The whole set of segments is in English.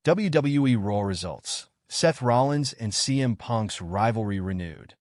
WWE Raw results. Seth Rollins and CM Punk's rivalry renewed.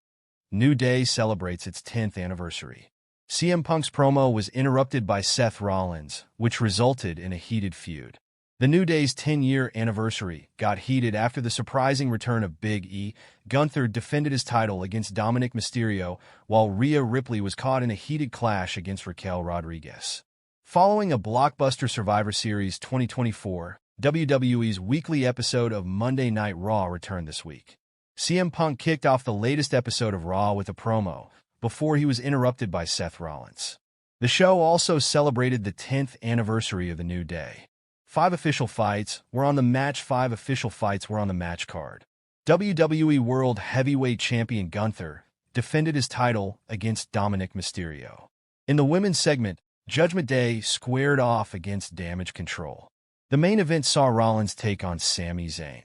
New Day celebrates its 10th anniversary. CM Punk's promo was interrupted by Seth Rollins, which resulted in a heated feud. The New Day's 10-year anniversary got heated after the surprising return of Big E. Gunther defended his title against Dominik Mysterio, while Rhea Ripley was caught in a heated clash against Raquel Rodriguez. Following a blockbuster Survivor Series 2024, WWE's weekly episode of Monday Night Raw returned this week. CM Punk kicked off the latest episode of Raw with a promo, before he was interrupted by Seth Rollins. The show also celebrated the 10th anniversary of the New Day. 5 official fights were on the match. 5 official fights were on the match card. WWE World Heavyweight Champion Gunther defended his title against Dominik Mysterio. In the women's segment, Judgment Day squared off against Damage CTRL. The main event saw Rollins take on Sami Zayn.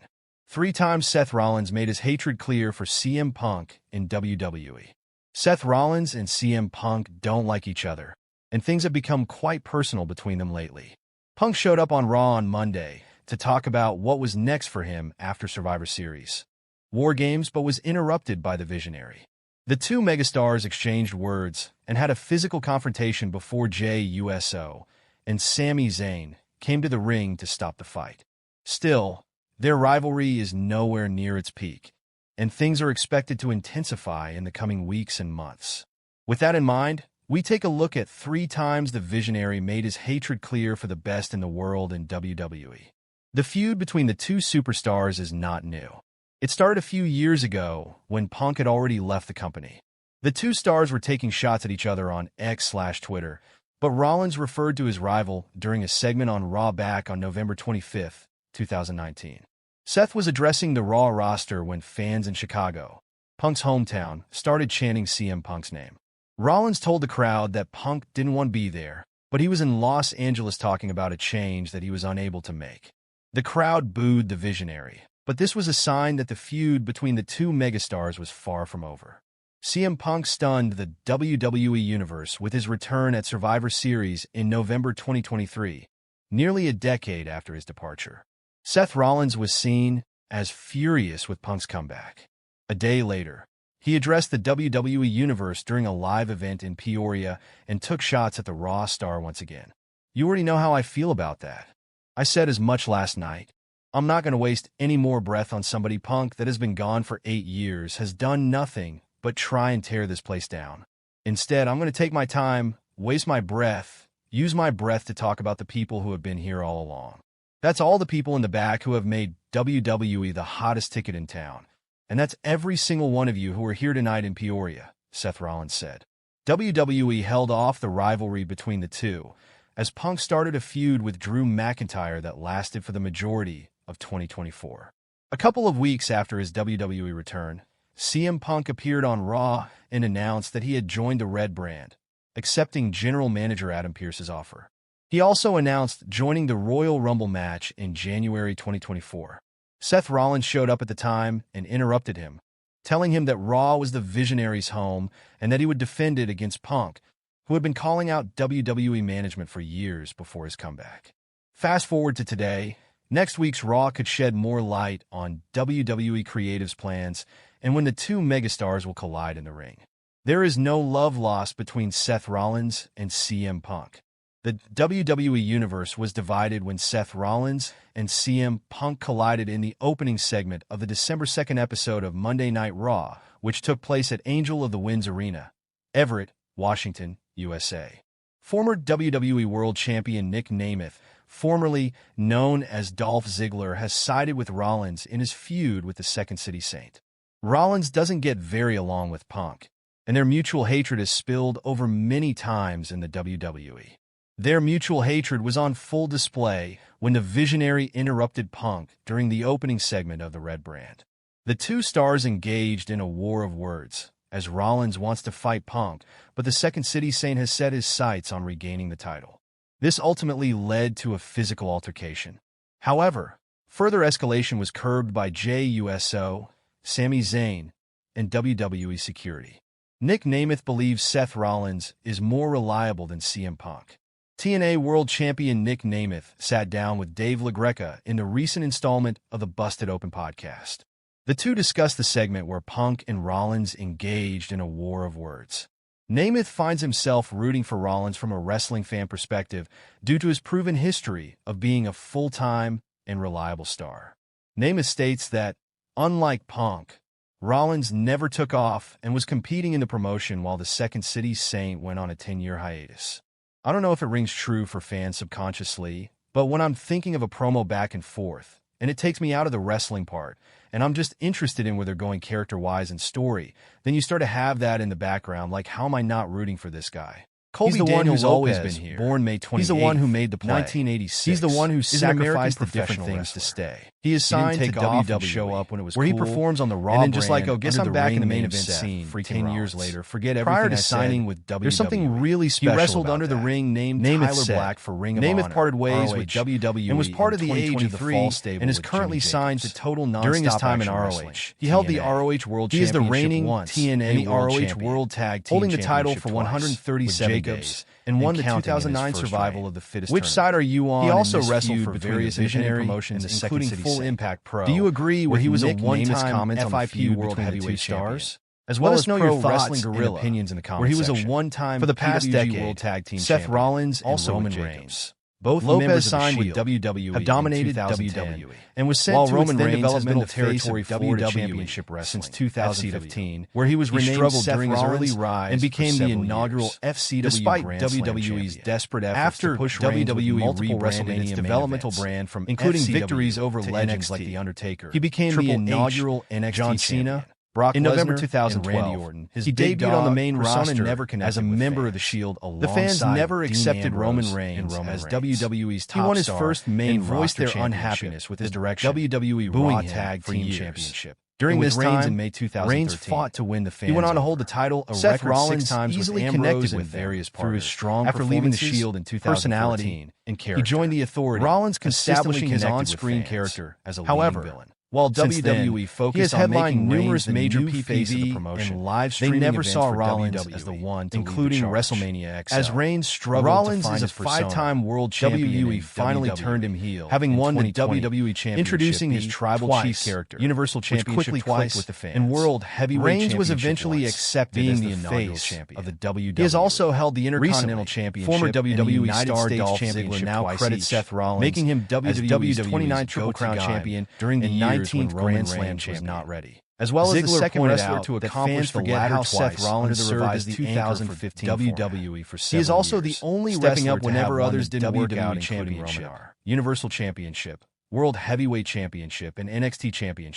3 times Seth Rollins made his hatred clear for CM Punk in WWE. Seth Rollins and CM Punk don't like each other, and things have become quite personal between them lately. Punk showed up on Raw on Monday to talk about what was next for him after Survivor Series War Games, but was interrupted by the Visionary. The two megastars exchanged words and had a physical confrontation before Jey Uso and Sami Zayn came to the ring to stop the fight. Still, their rivalry is nowhere near its peak, and things are expected to intensify in the coming weeks and months. With that in mind, we take a look at 3 times the Visionary made his hatred clear for the best in the world in WWE. The feud between the two superstars is not new. It started a few years ago when Punk had already left the company. The two stars were taking shots at each other on X/Twitter, but Rollins referred to his rival during a segment on Raw back on November 25, 2019. Seth was addressing the Raw roster when fans in Chicago, Punk's hometown, started chanting CM Punk's name. Rollins told the crowd that Punk didn't want to be there, but he was in Los Angeles talking about a change that he was unable to make. The crowd booed the Visionary, but this was a sign that the feud between the two megastars was far from over. CM Punk stunned the WWE Universe with his return at Survivor Series in November 2023, nearly a decade after his departure. Seth Rollins was seen as furious with Punk's comeback. A day later, he addressed the WWE Universe during a live event in Peoria and took shots at the Raw star once again. "You already know how I feel about that. I said as much last night. I'm not going to waste any more breath on somebody. Punk that has been gone for 8 years has done nothing but try and tear this place down. Instead, I'm going to take my time, waste my breath, use my breath to talk about the people who have been here all along. That's all the people in the back who have made WWE the hottest ticket in town. And that's every single one of you who are here tonight in Peoria," Seth Rollins said. WWE held off the rivalry between the two, as Punk started a feud with Drew McIntyre that lasted for the majority of 2024. A couple of weeks after his WWE return, CM Punk appeared on Raw and announced that he had joined the Red brand, accepting General Manager Adam Pearce's offer. He also announced joining the Royal Rumble match in January 2024. Seth Rollins showed up at the time and interrupted him, telling him that Raw was the Visionary's home and that he would defend it against Punk, who had been calling out WWE management for years before his comeback. Fast forward to today, next week's Raw could shed more light on WWE Creative's plans and when the two megastars will collide in the ring. There is no love lost between Seth Rollins and CM Punk. The WWE Universe was divided when Seth Rollins and CM Punk collided in the opening segment of the December 2nd episode of Monday Night Raw, which took place at Angel of the Winds Arena, Everett, Washington, USA. Former WWE World Champion Nick Nemeth, formerly known as Dolph Ziggler, has sided with Rollins in his feud with the Second City Saint. Rollins doesn't get very along with Punk, and their mutual hatred is spilled over many times in the WWE. Their mutual hatred was on full display when the Visionary interrupted Punk during the opening segment of the Red brand. The two stars engaged in a war of words, as Rollins wants to fight Punk, but the Second City Saint has set his sights on regaining the title. This ultimately led to a physical altercation. However, further escalation was curbed by Jey Uso, Sami Zayn, and WWE security. Nick Nemeth believes Seth Rollins is more reliable than CM Punk. TNA World Champion Nick Nemeth sat down with Dave LaGreca in the recent installment of the Busted Open podcast. The two discussed the segment where Punk and Rollins engaged in a war of words. Nemeth finds himself rooting for Rollins from a wrestling fan perspective due to his proven history of being a full-time and reliable star. Nemeth states that, unlike Punk, Rollins never took off and was competing in the promotion while the Second City Saint went on a 10-year hiatus. I don't know if it rings true for fans subconsciously, but when I'm thinking of a promo back and forth, and it takes me out of the wrestling part, and I'm just interested in where they're going character-wise and story, then you start to have that in the background, like, how am I not rooting for this guy? Colby He's the one who's always Lopez, been here. born May 28th, He's the one who made the play. 1986. He's the one who sacrificed the different professional things wrestler. to stay. He is signed take to off WWE, and show up when it was where cool, he performs on the Raw and then just brand like, oh, guess under I'm the back in ring the main name event Seth scene freaking 10 years Rollins. later. Forget Prior everything to I signing said. with WWE, There's something really he special wrestled about under the that. ring named Nemeth Tyler said, Black for Ring of Nemeth Honor, parted ways ROH, with WWE and was part of in the Age of the 2023 Fall stable and is with currently Jimmy signed Jacobs. to Total Nonstop During his time in Action ROH, Wrestling. he held the TNA. ROH World He is the Championship reigning once, TNA and the World ROH Champion, World Tag Team holding the title Championship for twice, 137 with days, Jacobs, and won the counting in his 2009 first survival reign. of the fittest Which tournament. side are you on? He also in this wrestled feud for between various the visionary independent promotions, promotions, including including Full Full Impact Pro. Do you agree where with he was Nick a one-time Nemeth's comments on the FIP feud World between the Heavyweight two stars? Champion, as well Let as us know Pro your thoughts Wrestling and Gorilla, opinions in the comment where he was section. a one-time For the past PWG decade, World Tag Team Seth Champion, Rollins and also Roman with Reigns, Jacobs. both Lopez members of the signed with Shield, WWE have dominated in 2010, WWE, and was sent while to Roman its then Reigns has been developmental the face territory of Florida WWE Championship Wrestling since 2015, where he was he renamed struggled Seth during his Rollins early rise and became for the several inaugural years. FCW Despite Grand Slam WWE's champion. desperate efforts After to push Reigns with WWE multiple rebranded its WrestleMania developmental main events, brand from including FCW victories over to legends NXT, like The Undertaker, he became Triple the H, inaugural NXT John champion. Cena, Brock In November Lesnar, 2012, and Randy Orton. His He big debuted dog on the main persona roster never as a with member fans. of the Shield The fans alongside never Dean accepted Roman Ambrose Reigns and Roman as Reigns. WWE's top He won his star first main and voiced their roster unhappiness with his the direction, WWE booing Raw him Tag for Team years. Championship. During With this Reigns time, in May 2013, Reigns fought to win the fans He went on to over. hold the title a Seth record Rollins 6 times easily with connected Ambrose with and various them through his partners. strong After leaving the performances, Shield in personality, 2014 and character. He joined the Authority, Rollins consistently establishing his connected with on-screen fans. character as a However, leading villain. while Since then, WWE he focused has on headlined making numerous Reigns the major new face of the PPV promotion, and live they streaming never events saw for Rollins WWE, as the one to including lead the charge. WrestleMania XL. As Reigns struggled Rollins to find is a his persona, five-time world champion. WWE finally turned him heel, having in won the 2020, WWE Championship, introducing his Tribal twice, Chief character, Universal which Championship quickly twice clicked with the fans, and World Heavyweight Reigns was Championship eventually once, accepted being as the the inaugural face champion of the WWE. He has also held the Intercontinental Recently, Championship. former and WWE United star States Dolph Championship Ziggler now twice credits each, Seth Rollins making him as WWE's WWE's 29th Triple go-to Crown guy champion during the and years 19th when Grand Roman Slam Reigns was was not not ready. As well as Ziggler the second pointed wrestler out to that accomplish fans the forget latter how twice Seth Rollins under the served as revised the anchor for 2015 WWE for He several is also years, the only stepping wrestler up to whenever have others won the didn't work WWE out, including Championship, Roman, Universal Championship, World Heavyweight Championship, and NXT Championship.